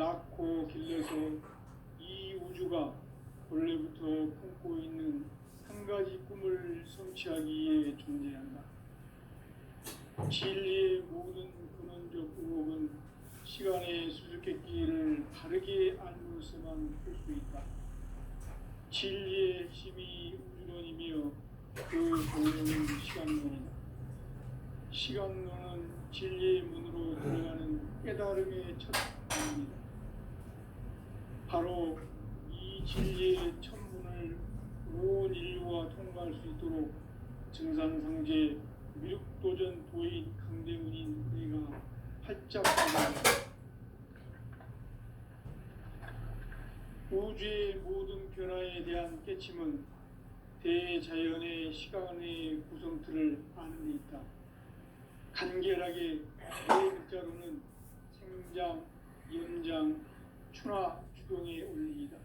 낳고 길러서 이 우주가 본래부터 품고 있는 한 가지 꿈을 성취하기 위해 존재한다. 진리의 모든 근원적 의혹은 시간의 수수께끼를 바르게 알므로서만 볼 수 있다. 진리의 핵심이 우주론이며 그 본론은 시간론이다. 시간론은 진리의 문으로 들어가는 깨달음의 첫 문입니다. 바로 이 진리의 첫 문을 온 인류가 통과할 수 있도록 증산상제 미륵도전 도인 강대문인 내가 활짝 열어간다. 우주의 모든 변화에 대한 깨침은 대자연의 시간의 구성틀을 아는 데 있다. 간결하게 네 글자로는 생장, 연장, 추나 추동의 원리이다.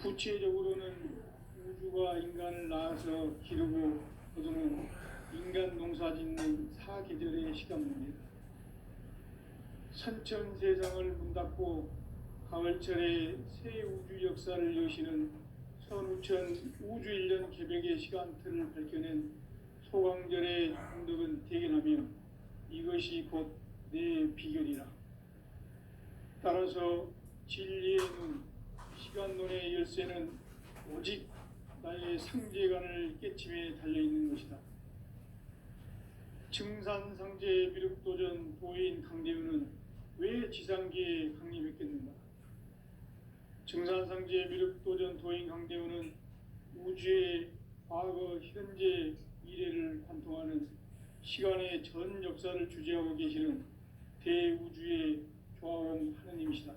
구체적으로는 우주가 인간을 낳아서 기르고 거두는 인간 농사 짓는 사계절의 시간문이다. 선천 세상을 문 닫고 가을철에 새 우주 역사를 여시는 선우천 우주 1년 개벽의 시간틀을 밝혀낸 소강절의 공덕은 대견하며 이것이 곧 내 비결이라. 따라서 진리의 눈, 시간론의 열쇠는 오직 나의 상제관을 깨침에 달려있는 것이다. 증산상제 미륵도전 도인 강대우는 왜 지상계에 강림했겠는가? 증산상제 미륵도전 도인 강대우는 우주의 과거, 현재, 미래를 관통하는 시간의 전 역사를 주재하고 계시는 대우주의 조화원 하느님이시다.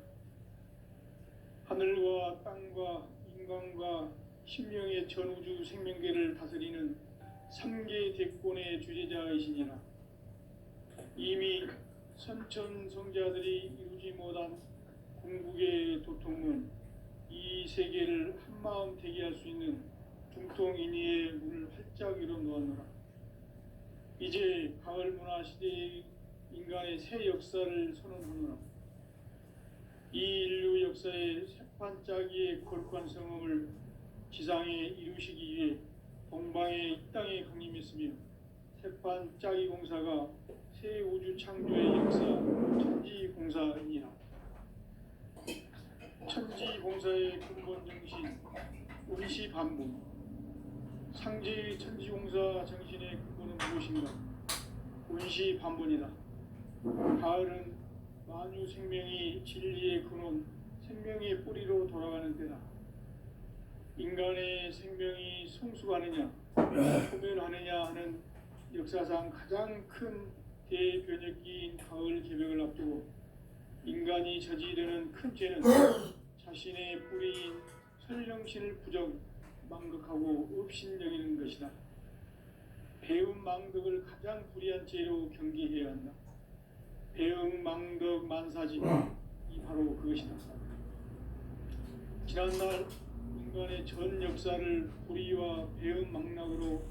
하늘과 땅과 인간과 신명의 전우주 생명계를 다스리는 3개 대권의 주재자이시니라. 이미 선천성자들이 이루지 못한 궁극의 도통은 이 세계를 한마음 되게 할 수 있는 중통인의의 문을 활짝 열어 놓았노라. 이제 가을 문화 시대의 인간의 새 역사를 선언하노라. 이 인류 역사의 새판짜기의 거룩한 성험을 지상에 이루시기 위해 동방의 이 땅에 강림했으며 새판짜기 공사가 새 우주 창조의 역사 천지공사이니라. 천지공사의 근본 정신 운시반분. 상제의 천지공사 정신의 근본은 무엇인가? 운시반분이다. 가을은 만유 생명이 진리의 근원, 생명의 뿌리로 돌아가는 때다. 인간의 생명이 성숙하느냐, 소멸하느냐 하는 역사상 가장 큰 대변혁기인 가을 개벽을 앞두고 인간이 저지르는 큰 죄는 자신의 뿌리인 설령신을 부정, 망극하고 업신여기는 것이다. 배움 망덕을 가장 불의한 죄로 경계해야 한다. 배움 망덕 만사지, 이 바로 그것이다. 지난날 인간의 전 역사를 불의와 배움 망락으로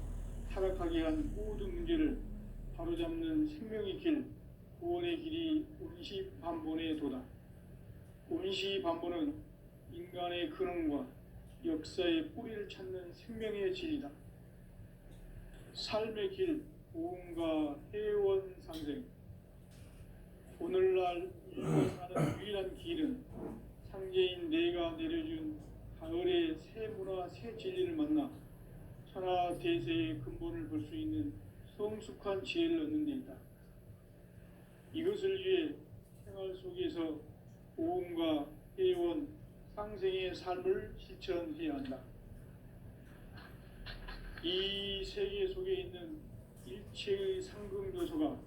타락하게 한 모든 문제를 바로잡는 생명의 길, 구원의 길이 운시반본의 도다. 운시반본은 인간의 근원과 역사의 뿌리를 찾는 생명의 진리다. 삶의 길, 고음과 해원 상생. 오늘날 인간하는 유일한 길은 상제인 내가 내려준 가을의 새 문화, 새 진리를 만나 천하 대세의 근본을 볼 수 있는 성숙한 지혜를 얻는 데 있다. 이것을 위해 생활 속에서 고음과 해원, 상생의 삶을 실천해야 한다. 이 세계 속에 있는 일체의 상금도서가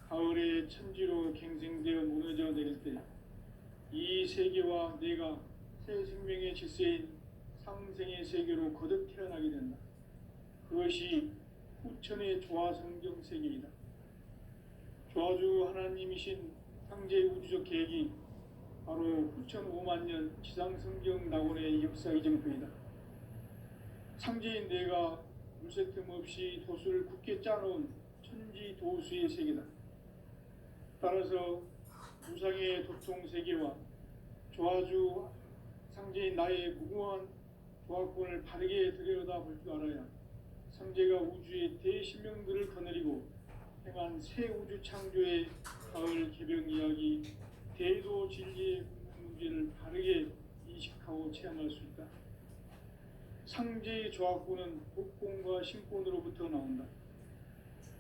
가을의 천지로 갱생되어 무너져 내릴 때 이 세계와 내가 새 생명의 질서인 상생의 세계로 거듭 태어나게 된다. 그것이 후천의 조화성경 세계이다. 조화주 하나님이신 상제 우주적 계획이 바로 후천 5만 년 지상성경 낙원의 역사 이정표이다. 상제인 내가 물새틈 없이 도수를 굳게 짜놓은 천지 도수의 세계다. 따라서 무상의 도통 세계와 조화주 상제인 나의 무궁한 조화권을 바르게 들여다볼 줄 알아야 상제가 우주의 대신명들을 거느리고 행한 새 우주 창조의 가을 개병 이야기, 대도 진리의 문제를 바르게 인식하고 체험할 수 있다. 상제의 조화권은 복권과 신권으로부터 나온다.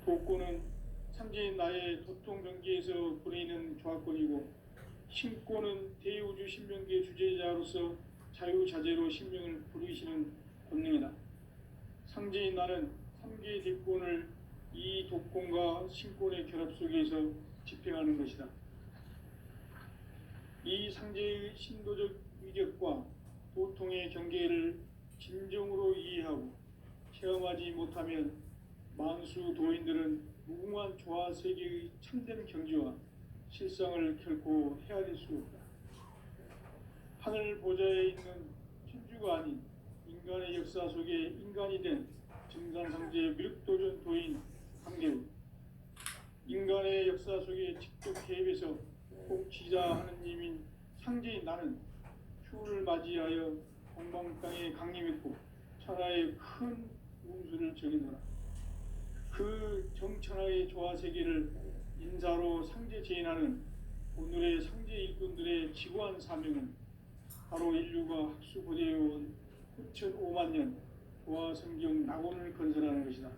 복권은 상제인 나의 도통병기에서 보내는 조화권이고, 신권은 대우주 신명기의 주제자로서 자유자재로 신명을 부르시는 권능이다. 상제인 나는 3개의 대권을 이 독권과 신권의 결합 속에서 집행하는 것이다. 이 상제의 신도적 위력과 도통의 경계를 진정으로 이해하고 체험하지 못하면 만수 도인들은 무궁한 조화 세계의 참된 경지와 실상을 결코 헤아릴 수 없다. 하늘 보좌에 있는 천주가 아닌 인간의 역사 속에 인간이 된 증산상제의 미륵도전 도인 강대우, 인간의 역사 속에 직접 개입해서 공치자 하느님인 상제인 나는 추후를 맞이하여 동방 땅에 강림했고 천하의 큰 운수를 정해노라. 그 정천하의 조화 세계를 인사로 상제 제인하는 오늘의 상제 일꾼들의 지구한 사명은 바로 인류가 학수고대해온 9,500만 년 조화 성경 낙원을 건설하는 것이다.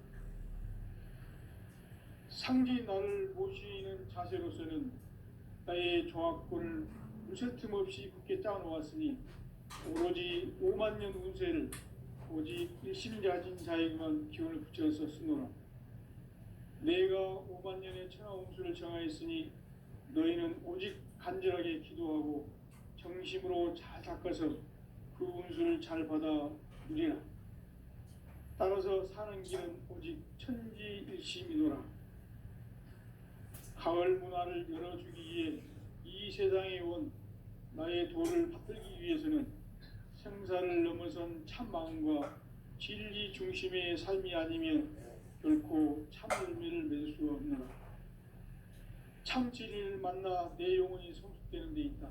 상제인 나를 모시는 자세로서는 나의 조화권을 무쇠 틈 없이 굳게 짜놓았으니 오로지 5만 년 운세를 오직 일심자진 자에게만 기운을 붙여서 쓰노라. 내가 5만 년의 천하 운수를 정하였으니 너희는 오직 간절하게 기도하고 정심으로 잘 닦아서 그 운수를 잘 받아 누리라. 따라서 사는 길은 오직 천지일심이노라. 가을 문화를 열어주기 위해 이 세상에 온 나의 도를 받들기 위해서는 생사를 넘어선 참 마음과 진리 중심의 삶이 아니면 결코 참 열매를 맺을 수 없노라. 참 진리를 만나 내 영혼이 성숙되는 데 있다.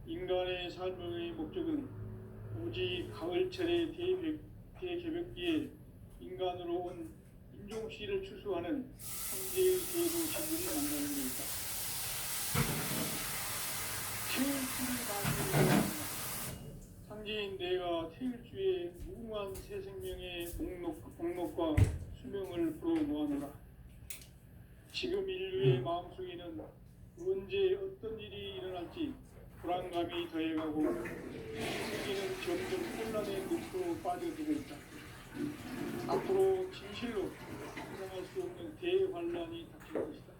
인간의 삶의 목적은 오직 가을철의 대개벽기에 인간으로 온 인종씨를 추수하는 상제의 대도 진리를 만나는 데 있다. 태일주를 만나는 상제인 내가 태일주의 무궁한 새 생명의 목록과 수명을 불어모아노라. 지금 인류의 마음속에는 언제 어떤 일이 일어날지 불안감이 더해가고 세계는 점점 혼란의 늪으로 빠져들고 있다. 앞으로 진실로 상상할 수 없는 대환란이 닥칠 것이다.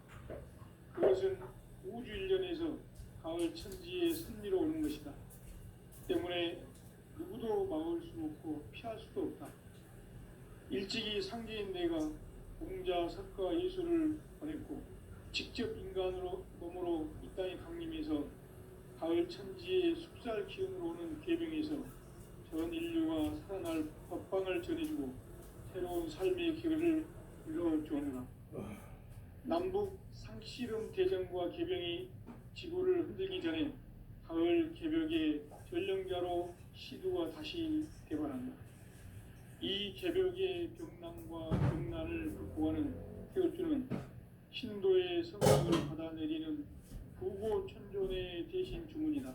그것은 우주 일련에서 가을 천지의 섭리로 오는 것이다. 때문에 누구도 막을 수 없고 피할 수도 없다. 일찍이 상제인 내가 공자, 석가, 예수를 보냈고 직접 인간으로 몸으로 이 땅에 강림해서 가을 천지의 숙살 기운으로 오는 계병에서 전 인류가 살아날 법방을 전해주고 새로운 삶의 기회를 이뤄주느라. 남북 상씨름 대전과 계병이 지구를 흔들기 전에 가을 개벽의 전령자로 시두가 다시 개발한다. 이 개벽의 병난과 병난을 극복하는 태울주는 신도의 성령을 받아내리는 부고천존의 대신 주문이다.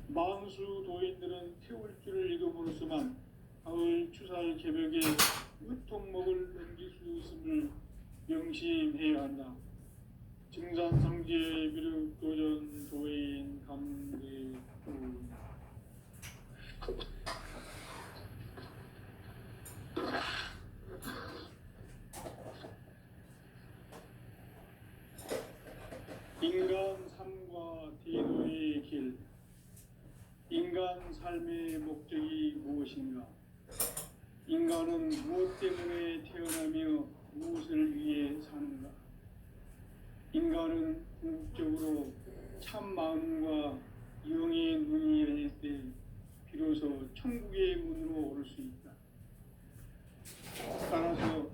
만수 도인들은 태울주를 읽음으로써만 가을 추살 개벽의 으통목을 넘길 수 있음을 명심해야 한다. 증산상제 미륵도전 도인 감대군. 인간 삶과 대도의 길. 인간 삶의 목적이 무엇인가? 인간은 무엇 때문에 태어나며 무엇을 위해 사는가? 인간은 궁극적으로 참 마음과 영의 눈이 열릴 때 비로소 천국의 문으로 오를 수 있다. 따라서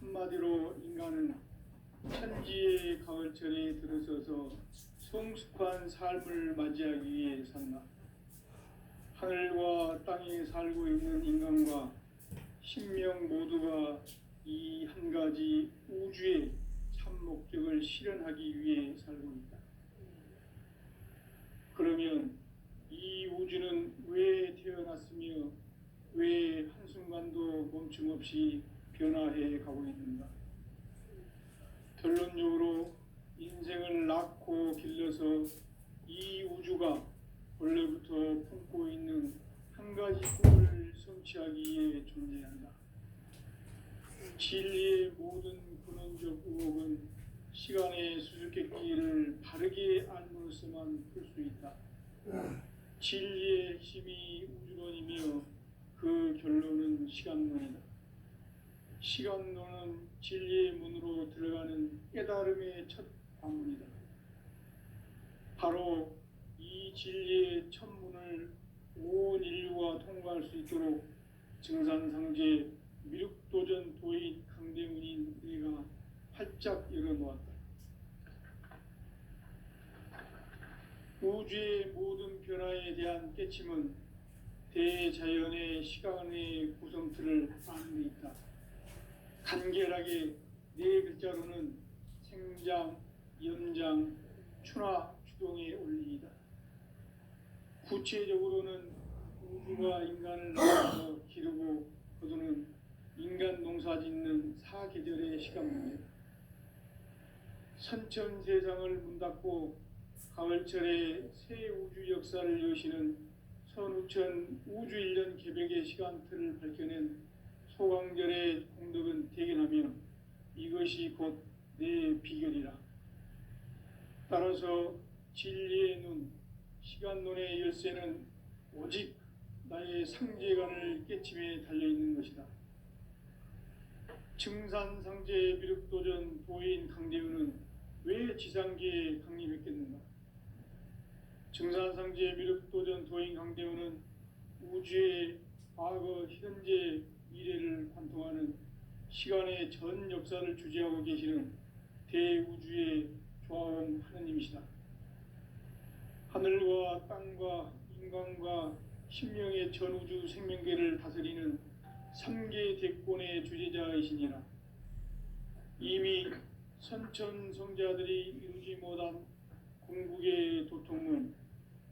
한마디로 인간은 천지의 가을철에 들어서서 성숙한 삶을 맞이하기 위해 산다. 하늘과 땅에 살고 있는 인간과 신명 모두가 이 한 가지 우주의 참 목적을 실현하기 위해 살고 있다. 그러면 이 우주는 왜 태어났으며 왜 한순간도 멈춤 없이 변화해 가고 있는가? 결론적으로 인생을 낳고 길러서 이 우주가 원래부터 품고 있는 한 가지 꿈을 성취하기 위해 존재한다. 진리의 모든 근원적 의혹은 시간의 수수께끼를 바르게 알므로서만 풀 수 있다. 진리의 핵심이 우주론이며 그 결론은 시간론이다. 시간론은 진리의 문으로 들어가는 깨달음의 첫 관문이다. 바로 이 진리의 첫 문을 온 인류가 통과할 수 있도록 증산상제 미륵도전 도인 강대문인 우리가 활짝 열어놓았다. 우주의 모든 변화에 대한 깨침은 대자연의 시간의 구성틀을 아는 데 있다. 간결하게 네 글자로는 생장, 연장, 추나 추동의 원리이다. 구체적으로는 우주가 인간을 낳아서 기르고 거두는 인간 농사짓는 사계절의 시간 문제다. 선천세상을 문닫고 가을철에 새 우주 역사를 여시는 선우천 우주 1년 개벽의 시간틀을 밝혀낸 소강절의 공덕은 대견하며 이것이 곧 내 비결이라. 따라서 진리의 눈, 시간론의 열쇠는 오직 나의 상제관을 깨침에 달려있는 것이다. 증산상제 미륵도전 도인 강대우는 왜 지상계에 강림했겠는가? 증산상제 미륵도전 도인 강대우는 우주의 과거, 현재, 미래를 관통하는 시간의 전 역사를 주재하고 계시는 대우주의 조화원 하느님이시다. 하늘과 땅과 인간과 신명의 전우주 생명계를 다스리는 3계 대권의 주재자이시니라. 이미 선천성자들이 이루지 못한 궁극의 도통은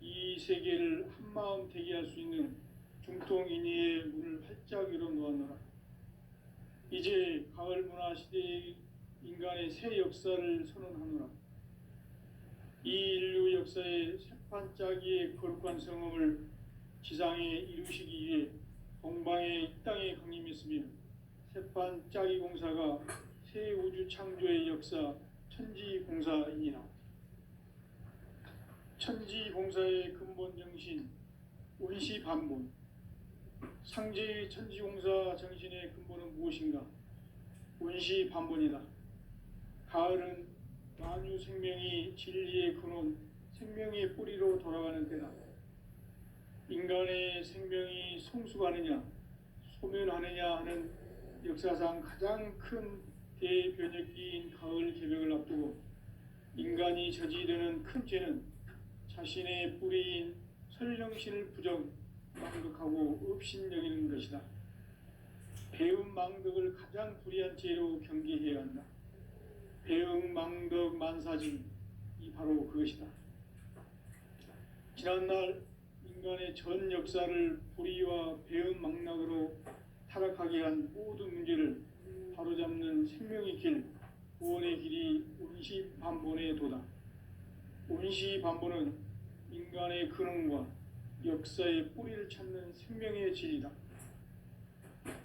이 세계를 한마음 대기할 수 있는 중통인의의 문을 활짝 열어놓았노라. 이제 가을 문화 시대의 인간의 새 역사를 선언하노라. 이 인류 역사의 새판짜기의 거룩한 성험을 지상에 이루시기 위해 동방의 이 땅에 강림했으며 새판짜기 공사가 새 우주 창조의 역사 천지공사이니라. 천지공사의 근본 정신 운시반본. 상제의 천지공사 정신의 근본은 무엇인가? 운시반본이다. 가을은 만유 생명이 진리의 근원, 생명의 뿌리로 돌아가는 때다. 인간의 생명이 성숙하느냐, 소멸하느냐 하는 역사상 가장 큰 대변혁기인 가을 개벽을 앞두고 인간이 저지르는 큰 죄는 자신의 뿌리인 설령신을 부정, 망덕하고 업신여기는 것이다. 배음 망덕을 가장 불의한 죄로 경계해야 한다. 배음 망덕 만사징, 이 바로 그것이다. 지난날 인간의 전 역사를 불의와 배음 망락으로 타락하게 한 모든 문제를 바로잡는 생명의 길, 구원의 길이 운시반본의 도다. 운시반본은 인간의 근원과 역사의 뿌리를 찾는 생명의 진리다.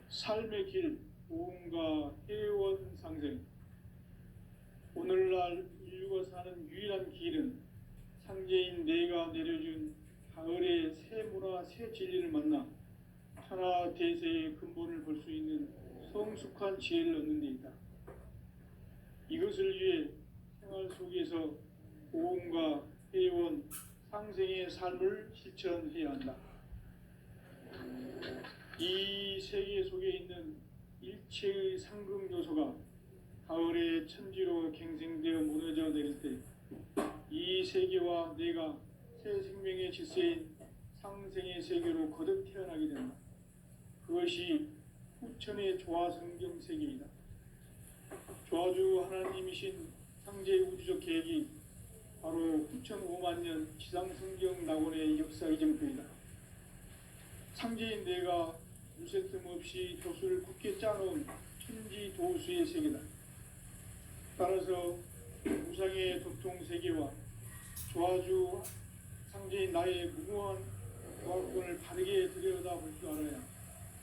삶의 길, 보험과 해원 상생. 오늘날 인류가 사는 유일한 길은 상제인 내가 내려준 가을의 새 문화, 새 진리를 만나 천하 대세의 근본을 볼 수 있는 성숙한 지혜를 얻는 데 있다. 이것을 위해 생활 속에서 보험과 해원, 상생의 삶을 실천해야 한다. 이 세계 속에 있는 일체의 상금 요소가 가을의 천지로 갱생되어 무너져 내릴 때 우리 세계와 내가 새 생명의 질서인 상생의 세계로 거듭 태어나게 된다. 그것이 후천의 조화성경 세계이다. 조화주 하나님이신 창제 우주적 계획이 바로 후천 5만 년 지상성경 낙원의 역사 이정표이다. 창제인 내가 무쇠틈 없이 도수를 굳게 짜놓은 천지 도수의 세계다. 따라서 우상의 도통 세계와 조화주 창제인 나의 무모한 조화권을 바르게 들여다볼 줄 알아야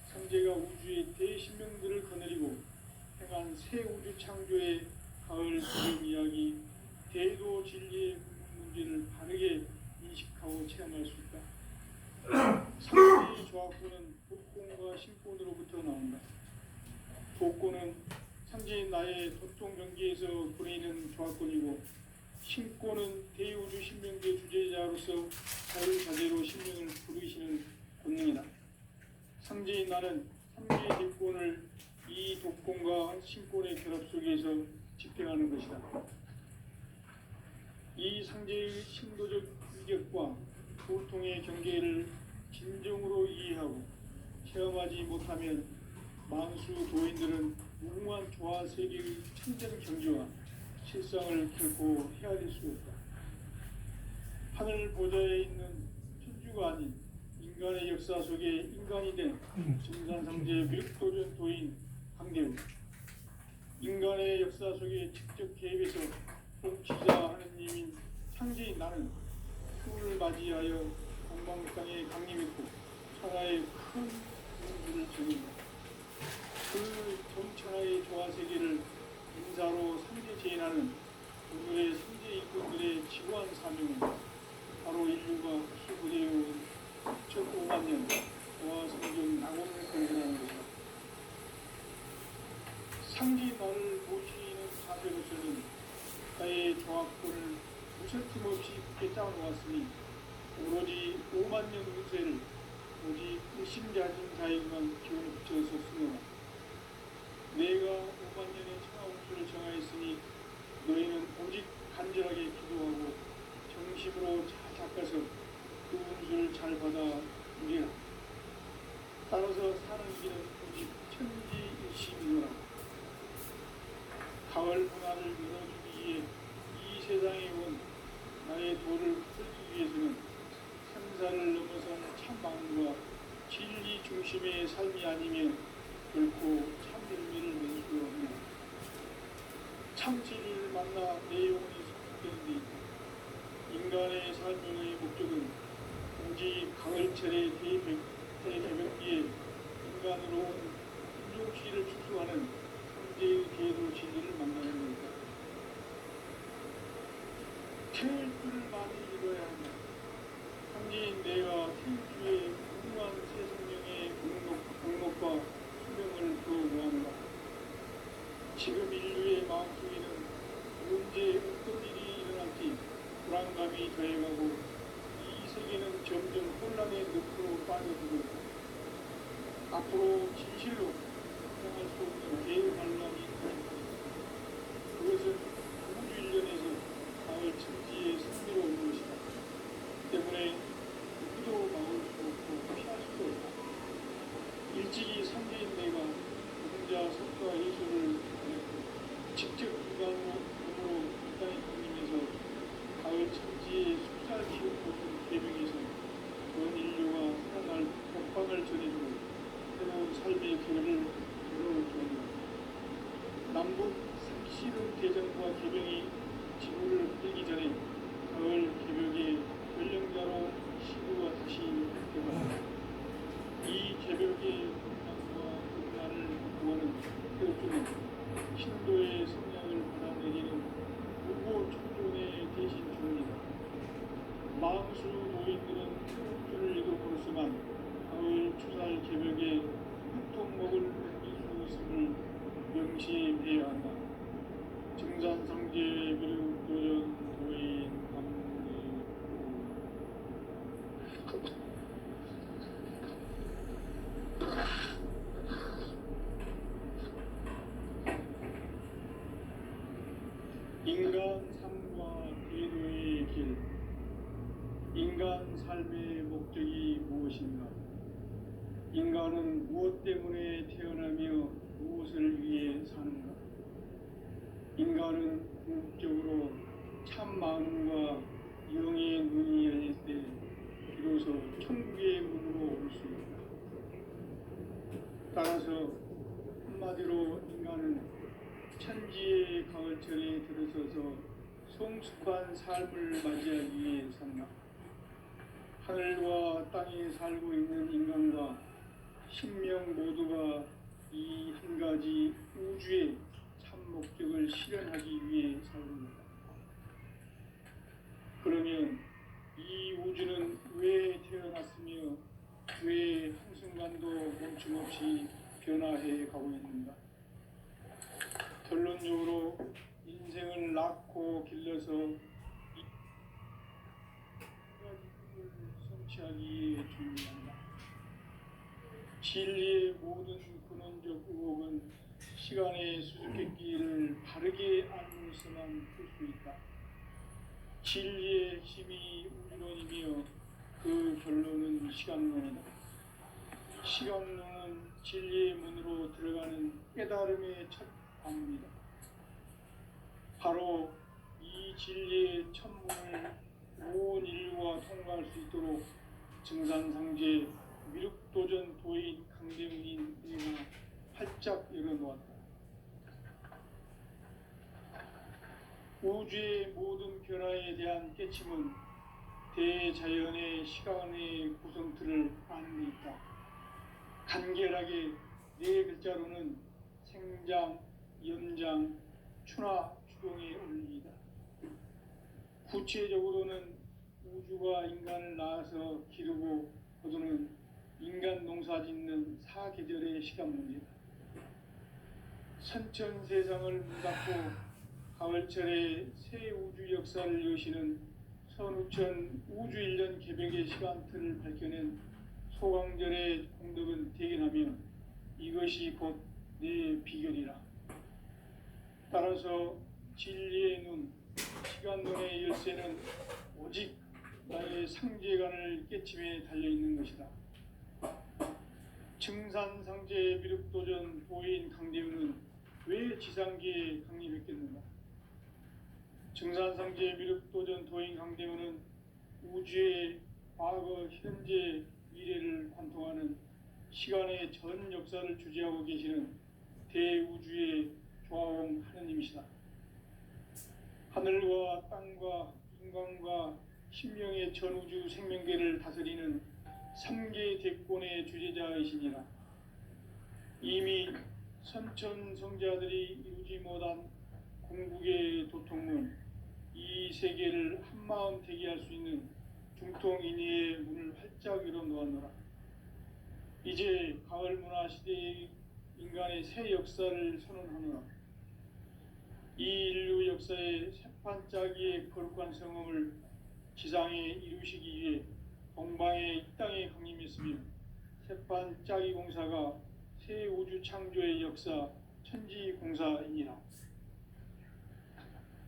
창제가 우주의 대신명들을 거느리고 행한 새 우주 창조의 가을 기름 이야기, 대도 진리의 문제를 바르게 인식하고 체험할 수 있다. 창제의 조화권은 복권과 신권으로부터 나온다. 복권은 창제인 나의 도통 경계에서 부리는 조화권이고, 신권은 대우주 신명계 주제자로서 자유자재로 신명을 부르시는 권능이다. 창제인 나는 삼계의 대권을 이 독권과 신권의 결합 속에서 집행하는 것이다. 이 상제의 신도적 위격과 보통의 경계를 진정으로 이해하고 체험하지 못하면 만수 도인들은 무궁한 조화 세계의 천정 경지와 실상을 결코 헤아릴 수 없다. 하늘 보좌에 있는 천주가 아닌 인간의 역사 속에 인간이 된 증산상제 묘도전 도인 강대우, 인간의 역사 속에 직접 개입해서 통치자 하느님인 창제인 나는 후를 맞이하여 공방땅에 강림했고 천하의 큰 문주를 전한다. 그 전천하의 조화세계를 인사로 상제 제인하는 오늘의 상제 일꾼들의 지구한 사명은 바로 인류가 수부되어온 2005만 년 조화성경 낙원을 건설하는 것이다. 상제인 나를 모시는 자세로서는 나의 조화권을 무쇠틈 없이 굳게 짜놓았으니 오로지 5만 년 운세를 오직 일심자진 자에게만 기운을 붙여서 쓰노라. 내가 5만 년의 천하 운수를 정하였으니 너희는 오직 간절하게 기도하고 정심으로 잘 닦아서 그 운수를 잘 받아 누리라. 따라서 사는 길은 오직 천지일심이노라. 가을 문화를 열어주기 위해 이 세상에 온 나의 도를 풀기 위해서는 생사를 넘어선 참 마음과 진리 중심의 삶이 아니면 결코 참 열매를 맺을 수 없느냐. 참 진리를 만나 내 영혼이 성숙되는 데 있다. 인간의 삶의 목적은 오직 가을철의 대개벽기에 인간으로 온 인종시를 추수하는 상제의 계도 진리를 만나는 것이다. 태일주를 많이 읽어야 한다. 상제인 내가 태일주의 무궁한 새 생명의 공목과 수명을 부어모아노라. 지금 인류의 마음속에는 언제 어떤 일이 일어날지 불안감이 더해가고 이 세계는 점점 혼란의 늪으로 빠져들고 있다. 앞으로 진실로 상상할 수 없는 대환란이 있다. 그것은 우주 일련에서 가을 천지의 승리로운 것이다. 때문에 누구도 막을 수 없고 피할 수도 없다. 일찍이 상제인 내가 노동자 석과 예수를 보냈고 직접 인간으로 이 땅에 강림해서 가을 천지의 숲살 기업보수 개명에서 전 인류가 살아날 복방을 전해주고 새로운 삶의 계획을 열어올 겁니다. 남북 상실은 대전과 개병이 지구를 흘리기 전에 가을 개벽의 전령자로 시구가 다시 되었다. 이 개벽의 건강과 음란을 구하는 태극주는 신도의 성량을 받아내리는 무고 청존의 대신 주문이다. 망수 노인들은 태극주를 읽어보았지만 가을 추살 개벽에 흙통 먹을 이수성을 명시해야 한다. 증산상제 묘도전 도인 강대우. 인간 삶과 궤도의 길. 인간 삶의 목적이 무엇인가? 인간은 무엇 때문에 태어나며 무엇을 위해 사는가? 인간은 궁극적으로 참 마음과 영의 눈이 열릴 때 비로소 천국의 문으로 올 수 있다. 따라서 한마디로 인간은 천지의 가을철에 들어서서 성숙한 삶을 맞이하기 위해 산다. 하늘과 땅에 살고 있는 인간과 신명 모두가 이 한 가지 우주의 참 목적을 실현하기 위해 살습니다. 그러면 이 우주는 왜 태어났으며 왜 한순간도 멈춤없이 변화해 가고 있는가? 결론적으로 인생을 낳고 길러서 이 가지 꿈을 성취하기 위해 준비한다. 진리의 모든 근원적 의혹은 시간의 수수께끼를 바르게 알면서만 풀 수 있다. 진리의 핵심이 우주론이며 그 결론은 시간론이다. 시간론은 진리의 문으로 들어가는 깨달음의 첫 방문이다. 바로 이 진리의 첫 문을 온 인류가 통과할 수 있도록 증산상제 미륵도전 도인 강대문인 내가 활짝 열어놓았다. 우주의 모든 변화에 대한 깨침은 대자연의 시간의 구성틀을 아는 데 있다. 간결하게 네 글자로는 생장, 연장, 추나 추동의 원리이다. 구체적으로는 우주가 인간을 낳아서 기르고 거두는 인간 농사 짓는 사계절의 시간 문제다. 선천 세상을 문 닫고 가을철에 새 우주 역사를 여시는 선우천 우주 1년 개벽의 시간틀을 밝혀낸 소강절의 공덕은 대견하며 이것이 곧 내 비결이라. 따라서 진리의 눈, 시간론의 열쇠는 오직 나의 상제관을 깨침에 달려있는 것이다. 증산상제 미륵도전 도인 강대우는 왜 지상계에 강림했겠는가? 증산상제 미륵도전 도인 강대우는 우주의 과거, 현재, 미래를 관통하는 시간의 전 역사를 주재하고 계시는 대우주의 조화원 하느님이시다. 하늘과 땅과 인간과 신명의 전우주 생명계를 다스리는 3개 대권의 주재자이시니라. 이미 선천성자들이 이루지 못한 궁극의 도통문, 이 세계를 한마음 대기할 수 있는 중통인의의 문을 활짝 열어놓았노라. 이제 가을 문화 시대의 인간의 새 역사를 선언하노라. 이 인류 역사의 새판짜기의 거룩한 성음을 지상에 이루시기 위해 동방의 이 땅에 강림했으며 새판짜기 공사가 새 우주 창조의 역사 천지공사이니라.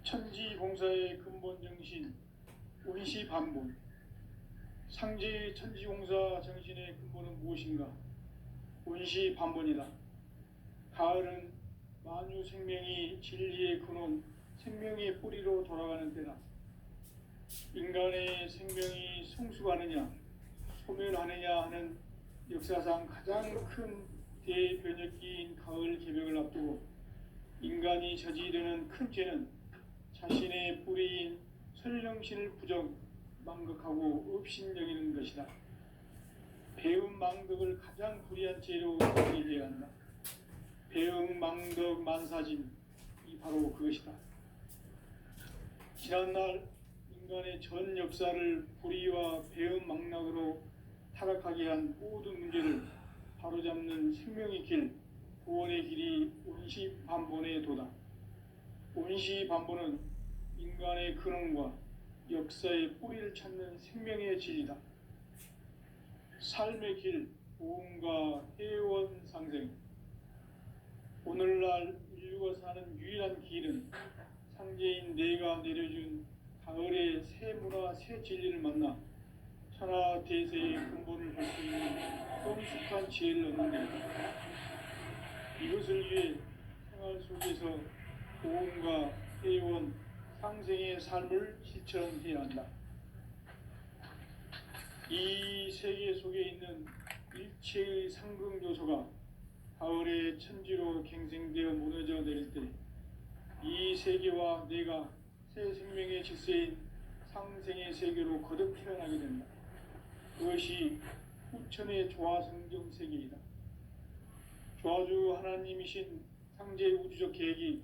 천지공사의 근본 정신 운시반본. 상제의 천지공사 정신의 근본은 무엇인가? 운시반본이다. 가을은 만유 생명이 진리의 근원, 생명의 뿌리로 돌아가는 때다. 인간의 생명이 성숙하느냐, 소멸하느냐 하는 역사상 가장 큰 대변혁기인 가을 개벽을 앞두고 인간이 저지르는 큰 죄는 자신의 뿌리인 설령신을 부정, 망극하고 업신여기는 것이다. 배움 망덕을 가장 불의한 죄로 정의해야 한다. 배움 망덕 만사진, 이 바로 그것이다. 지난날 인간의 전 역사를 불의와 배움 망락으로 타락하게 한 모든 문제를 바로잡는 생명의 길, 구원의 길이 운시반본의 도다. 운시반본은 인간의 근원과 역사의 뿌리를 찾는 생명의 진리다. 삶의 길, 보험과 회원 상생. 오늘날 인류가 사는 유일한 길은 상제인 내가 내려준 가을의 새 문화, 새 진리를 만나 천하 대세의 근본을 볼 수 있는 성숙한 지혜를 얻는다. 이것을 위해 생활 속에서 도움과 회원, 상생의 삶을 실천해야 한다. 이 세계 속에 있는 일체의 상승 요소가 가을의 천지로 갱생되어 무너져 내릴 때 이 세계와 내가 새 생명의 질서인 상생의 세계로 거듭 태어나게 된다. 그것이 후천의 조화성경 세계이다. 조화주 하나님이신 상제 우주적 계획이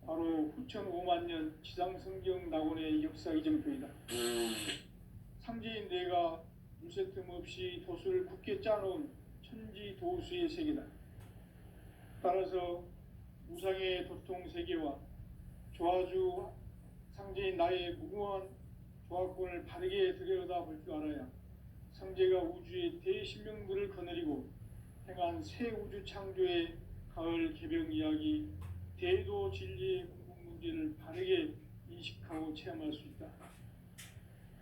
바로 후천 5만 년 지상성경 낙원의 역사 이정표이다. 상제인 내가 물새틈 없이 도수를 굳게 짜놓은 천지 도수의 세계다. 따라서 무상의 도통 세계와 조화주 상제인 나의 무궁한 조화권을 바르게 들여다볼 줄 알아야 상제가 우주의 대신명들을 거느리고 행한 새 우주 창조의 가을 개병 이야기, 대도 진리의 궁극 문제를 바르게 인식하고 체험할 수 있다.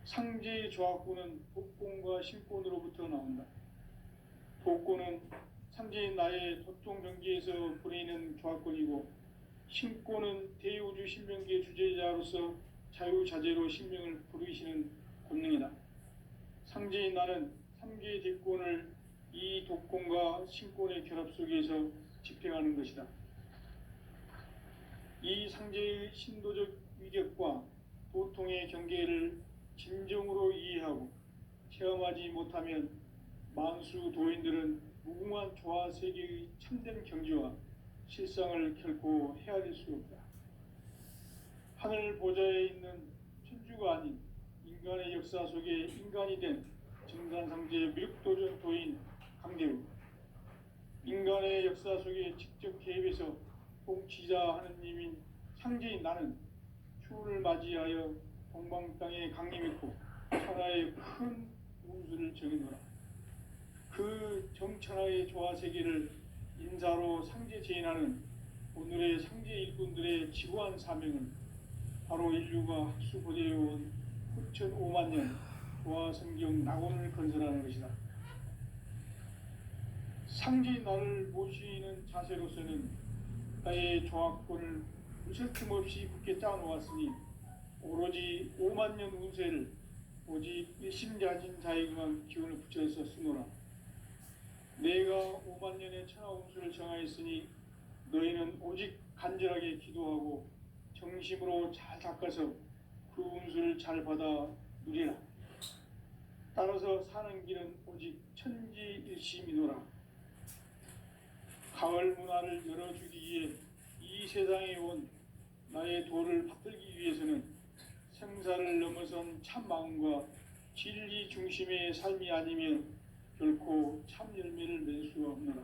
상제의 조화권은 독권과 신권으로부터 나온다. 독권은 상제인 나의 도통병기에서 보내는 조화권이고, 신권은 대우주 신명기의 주제자로서 자유자재로 신명을 부르시는 권능이다. 상제인 나는 3개의 대권을 이 독권과 신권의 결합 속에서 집행하는 것이다. 이 상제의 신도적 위격과 도통의 경계를 진정으로 이해하고 체험하지 못하면 만수 도인들은 무궁한 조화 세계의 참된 경지와 실상을 결코 헤아릴 수 없다. 하늘 보좌에 있는 천주가 아닌 인간의 역사 속에 인간이 된 증산상제 밀도전 도인 강대우, 인간의 역사 속에 직접 개입해서 통치자 하느님인 상제인 나는 추운을 맞이하여 동방 땅에 강림했고 천하의 큰 운수를 정해놓으라. 그 정천하의 조화 세계를 인사로 상제 제인하는 오늘의 상제 일꾼들의 지구한 사명은 바로 인류가 학수고대해온 후천 5만 년 조화 성경 낙원을 건설하는 것이다. 상제인 나를 모시는 자세로서는 나의 조화권을 무설틈 없이 굳게 짜놓았으니 오로지 5만 년 운세를 오직 일심자진 자에게만 기운을 붙여서 쓰노라. 내가 5만 년의 천하 운수를 정하였으니 너희는 오직 간절하게 기도하고 정심으로 잘 닦아서 그 운수를 잘 받아 누리라. 따라서 사는 길은 오직 천지일심이노라. 가을 문화를 열어주기 위해 이 세상에 온 나의 도를 받들기 위해서는 생사를 넘어선 참 마음과 진리 중심의 삶이 아니면 결코 참 열매를 맺을 수가 없노라.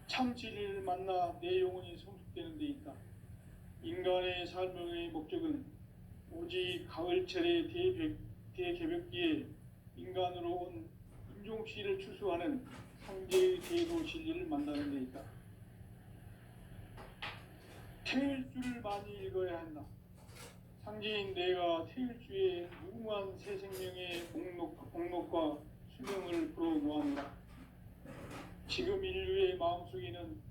참 진리를 만나 내 영혼이 성숙되는 데 있다. 인간의 삶의 목적은 오직 가을철의 대개벽기에 인간으로 온 인종씨를 추수하는 상제의 대도 진리를 만나는 데 있다. 태일주를 많이 읽어야 한다. 상제인 내가 태일주의 무궁한 새 생명의 목록과 수명을 불어놓았노라. 지금 인류의 마음속에는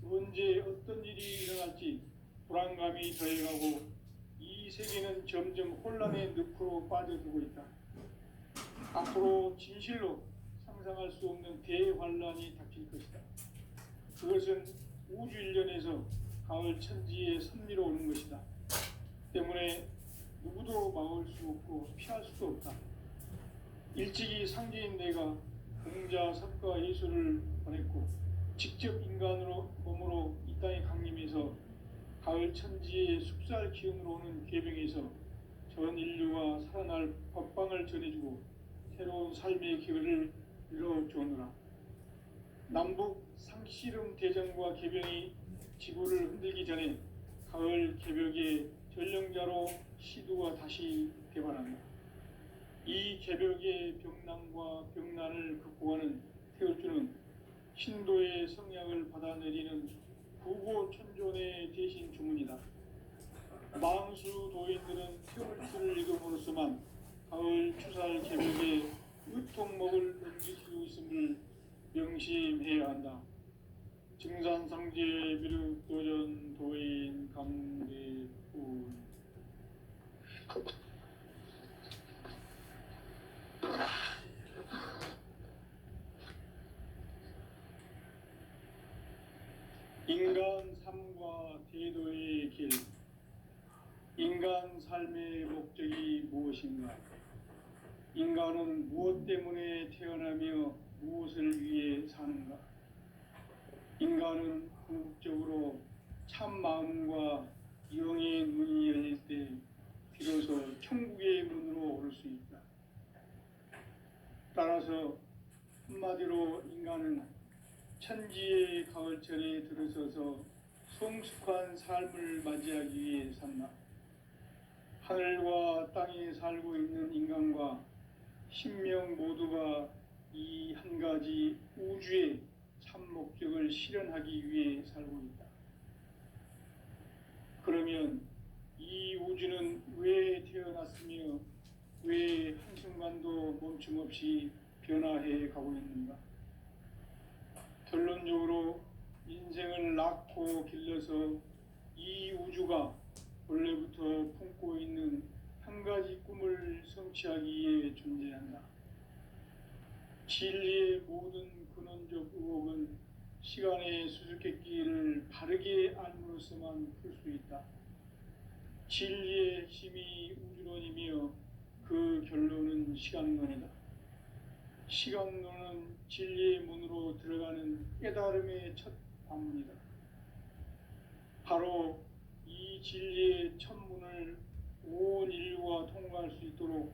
언제 어떤 일이 일어날지 불안감이 더해가고 이 세계는 점점 혼란의 늪으로 빠져들고 있다. 앞으로 진실로 상상할 수 없는 대환란이 닥칠 것이다. 그것은 우주 일련에서 가을 천지의 섭리로 오는 것이다. 때문에 누구도 막을 수 없고 피할 수도 없다. 일찍이 상제인 내가 공자, 석가, 예수를 보냈고 직접 인간으로 몸으로 이 땅에 강림해서 가을 천지의 숙살 기운으로 오는 계병에서 전 인류가 살아날 법방을 전해주고 새로운 삶의 기회를 이뤄주느라. 남북 상씨름 대전과 계병이 지구를 흔들기 전에 가을 개벽의 전령자로 시두가 다시 개발한다. 이 개벽의 병난과 병난을 극복하는 태울주는 신도의 성약을 받아내리는 구고천존의 대신 주문이다. 망수 도인들은 태울주를 읽음으로써만 가을 가을 추살 개벽에 유통목을 넘기고 있음을 명심해야 한다. 증산상제 비륵 도전 도인 강대훈. 인간 삶과 태도의 길. 인간 삶의 목적이 무엇인가? 인간은 무엇 때문에 태어나며 무엇을 위해 사는가? 인간은 궁극적으로 참 마음과 영의 문이 열릴 때 비로소 천국의 문으로 오를 수 있다. 따라서 한마디로 인간은 천지의 가을철에 들어서서 성숙한 삶을 맞이하기 위해 산다. 하늘과 땅에 살고 있는 인간과 신명 모두가 이 한 가지 우주의 참 목적을 실현하기 위해 살고 있다. 그러면 이 우주는 왜 태어났으며 왜 한순간도 멈춤없이 변화해 가고 있는가? 결론적으로 인생을 낳고 길러서 이 우주가 원래부터 품고 있는 한 가지 꿈을 성취하기 위해 존재한다. 진리의 모든 근원적 의혹은 시간의 수수께끼를 바르게 알므로서만 풀 수 있다. 진리의 핵심이 우주론이며 그 결론은 시간론이다. 시간론은 진리의 문으로 들어가는 깨달음의 첫 관문이다. 바로 이 진리의 첫 문을 온 인류가 통과할 수 있도록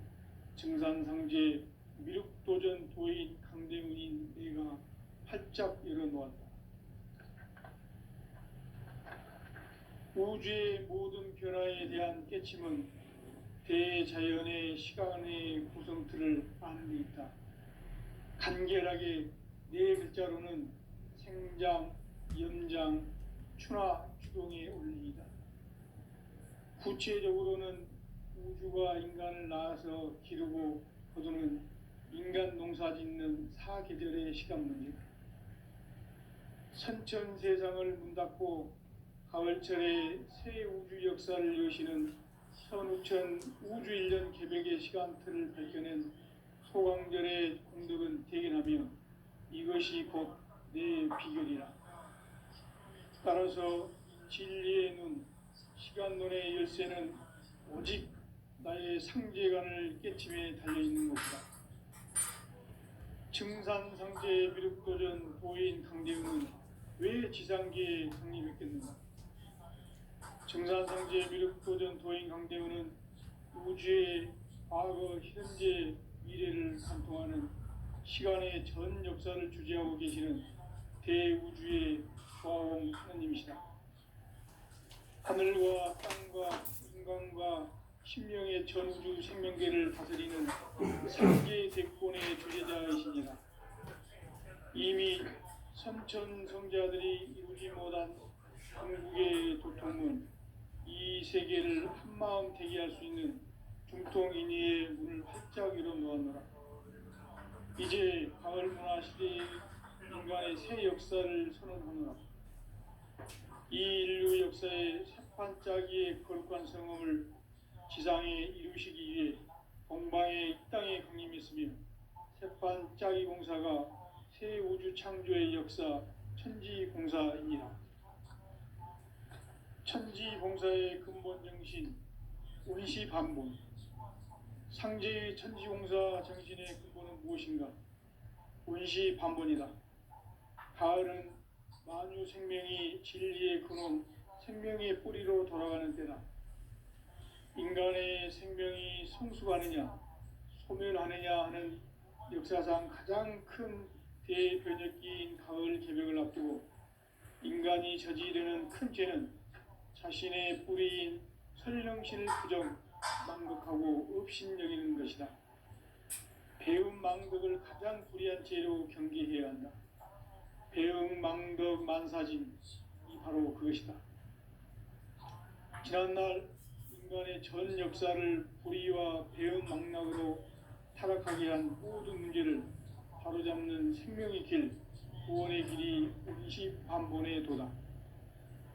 증산상제 미륵도전 도인 강대훈인 내가 활짝 열어놓았다. 우주의 모든 변화에 대한 깨침은 대자연의 시간의 구성틀을 아는 데 있다. 간결하게 네 글자로는 생장, 연장, 추나 추동의 원리이다. 구체적으로는 우주가 인간을 낳아서 기르고 거두는 인간 농사짓는 사계절의 시간 문제다. 선천세상을 문닫고 가을철에 새 우주 역사를 여시는 선우천 우주일년 개벽의 시간틀을 밝혀낸 소강절의 공덕은 대견하며 이것이 곧 내 비결이라. 따라서 진리의 눈, 시간론의 열쇠는 오직 나의 상제관을 깨침에 달려있는 것이다. 증산상제 미륵도전 도인 강대훈은 왜 지상계에 성립했겠는가? 증산상제 미륵도전 도인 강대훈은 우주의 과거, 현재, 미래를 관통하는 시간의 전 역사를 주재하고 계시는 대우주의 화엄 하나님이시다. 하늘과 땅과 인간과 신명의 전우주 생명계를 다스리는 삼계 대권의 주제자이시니라. 이미 선천성자들이 이루지 못한 궁극의 도통문, 이 세계를 한마음 되게 할 수 있는 중통인의의 문을 활짝 열어놓았노라. 이제 가을 문화 시대의 인간의 새 역사를 선언하노라. 이 인류 역사의 새판짜기의 거룩한 성험을 지상에 이루시기 위해 동방의 이 땅에 강림했으며 새판짜기 공사가 새 우주 창조의 역사 천지공사이니라. 천지공사의 근본 정신 운시반본. 상제의 천지공사 정신의 근본은 무엇인가? 운시반본이다. 가을은 만유 생명이 진리의 근원, 생명의 뿌리로 돌아가는 때다. 인간의 생명이 성숙하느냐, 소멸하느냐 하는 역사상 가장 큰 대변혁기인 가을 개벽을 앞두고 인간이 저지르는 큰 죄는 자신의 뿌리인 설령신을 부정, 망극하고 업신여기는 것이다. 배움 망덕을 가장 불의한 죄로 경계해야 한다. 배움 망덕 만사진, 이 바로 그것이다. 지난날 인간의 전 역사를 불의와 배움 망락으로 타락하게 한 모든 문제를 바로잡는 생명의 길, 구원의 길이 운시반본에 도다.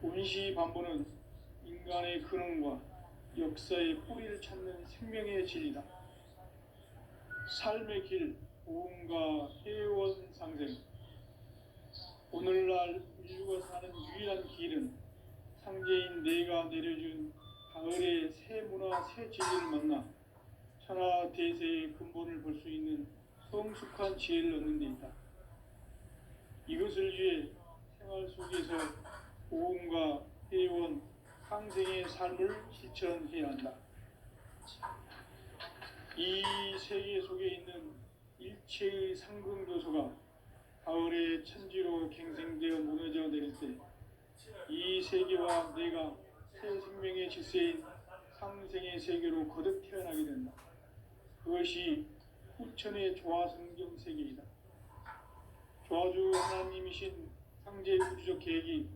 운시반본은 인간의 근원과 역사의 뿌리를 찾는 생명의 진리다. 삶의 길, 보험과 회원 상생. 오늘날 인류가 사는 유일한 길은 상제인 내가 내려준 가을의 새 문화, 새 진리를 만나 천하 대세의 근본을 볼 수 있는 성숙한 지혜를 얻는 데 있다. 이것을 위해 생활 속에서 보험과 회원, 상생의 삶을 실천해야 한다. 이 세계 속에 있는 일체의 상승 요소가 가을의 천지로 갱생되어 무너져 내릴 때 이 세계와 내가 새 생명의 질서인 상생의 세계로 거듭 태어나게 된다. 그것이 후천의 조화성경 세계이다. 조화주 하나님이신 상제 우주적 계획이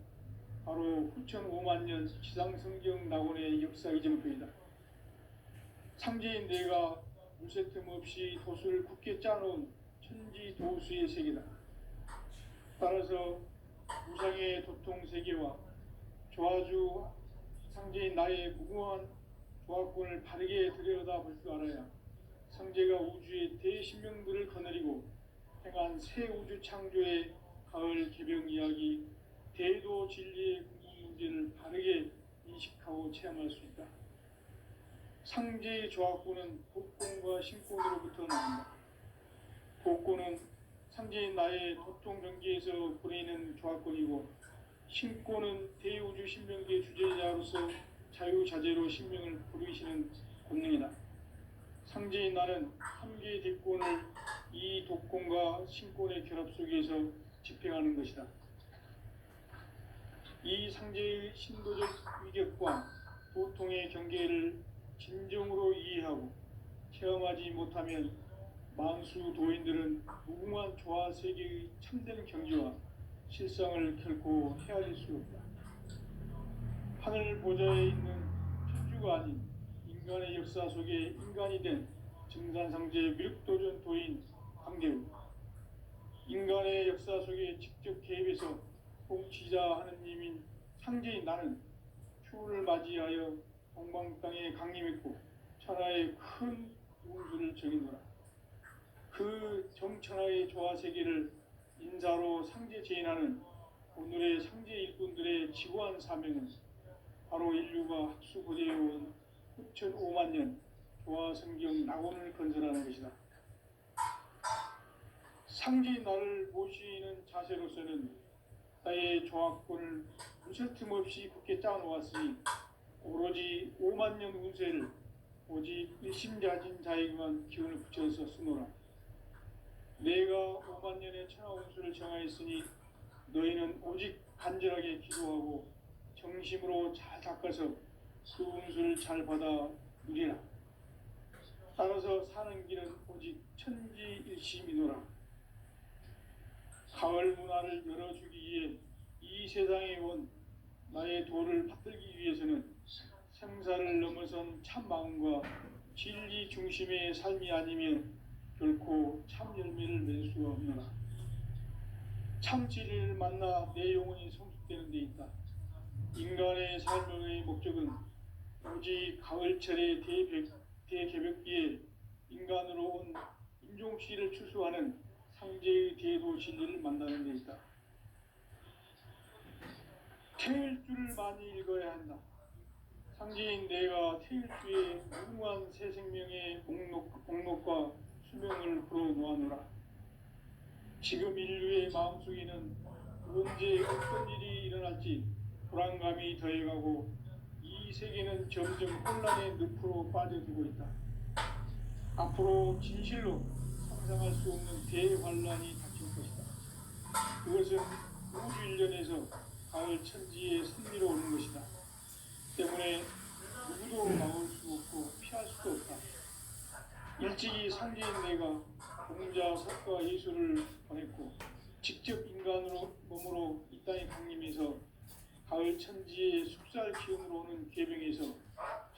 바로 후천 5만 년 지상성경 낙원의 역사 이정표이다. 상제인 내가 물새틈 없이 도수를 굳게 짜놓은 천지 도수의 세계다. 따라서 무상의 도통 세계와 조화주 상제인 나의 무궁한 조화권을 바르게 들여다볼 줄 알아야 상제가 우주의 대신명들을 거느리고 행한 새 우주 창조의 가을 개병 이야기, 대도 진리의 궁극 문제를 바르게 인식하고 체험할 수 있다. 상제의 조화권은 복권과 신권으로부터 나온다. 복권은 상제인 나의 도통 경계에서 보내는 조화권이고, 신권은 대우주 신명계 주제자로서 자유자재로 신명을 부르시는 권능이다. 상제인 나는 3개의 뒷권을 이 독권과 신권의 결합 속에서 집행하는 것이다. 이 상제의 신도적 위격과 도통의 경계를 진정으로 이해하고 체험하지 못하면 만수 도인들은 무궁한 조화 세계의 참된 경지와 실상을 결코 헤아릴 수 없다. 하늘 보좌에 있는 천주가 아닌 인간의 역사 속에 인간이 된 증산상제 미륵도전 도인 강대우, 인간의 역사 속에 직접 개입해서 통치자 하느님인 상제인 나는 추후를 맞이하여 동방 땅에 강림했고 천하의 큰 운수를 정인노라. 그 정천하의 조화 세계를 인사로 상제 제인하는 오늘의 상제 일꾼들의 지고한 사명은 바로 인류가 학수고대해온 후천 5만 년 조화성경 낙원을 건설하는 것이다. 상제인 나를 모시는 자세로서는 나의 조화권을 무설틈 없이 굳게 짜놓았으니 오로지 5만 년 운세를 오직 일심자진 자에게만 기운을 붙여서 쓰노라. 내가 5만 년의 천하 운수를 정하였으니 너희는 오직 간절하게 기도하고 정심으로 잘 닦아서 그 운수를 잘 받아 누리라. 따라서 사는 길은 오직 천지일심이노라. 가을 문화를 열어주기 위해 이 세상에 온 나의 도를 받들기 위해서는 생사를 넘어선 참 마음과 진리 중심의 삶이 아니면 결코 참 열매를 맺을 수가 없노라. 참 진리를 만나 내 영혼이 성숙되는 데 있다. 인간의 삶의 목적은 오직 가을철의 대개벽기에 인간으로 온 인종시를 추수하는 상제의 대도 진리를 만나는 데 있다. 태일주를 많이 읽어야 한다. 상제인 내가 태일주의 무궁한 새 생명의 목록과 수명을 불어놓아노라. 지금 인류의 마음속에는 언제 어떤 일이 일어날지 불안감이 더해가고 이 세계는 점점 혼란의 늪으로 빠져들고 있다. 앞으로 진실로 상상할 수 없는 대환란이 닥칠 것이다. 그것은 우주 일련에서 가을 천지의 승리로 오는 것이다. 때문에 누구도 막을 수 없고 피할 수도 없다. 일찍이 상제인 내가 공자, 석가, 예수를 보냈고 직접 인간으로 몸으로 이 땅에 강림해서 가을 천지의 숙살 기운으로 오는 계병에서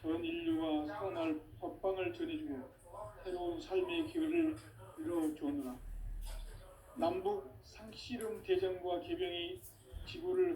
전 인류가 살아날 법방을 전해주고 새로운 삶의 기회를 열어주었노라. 남북 상씨름 대전과 개병이 지구를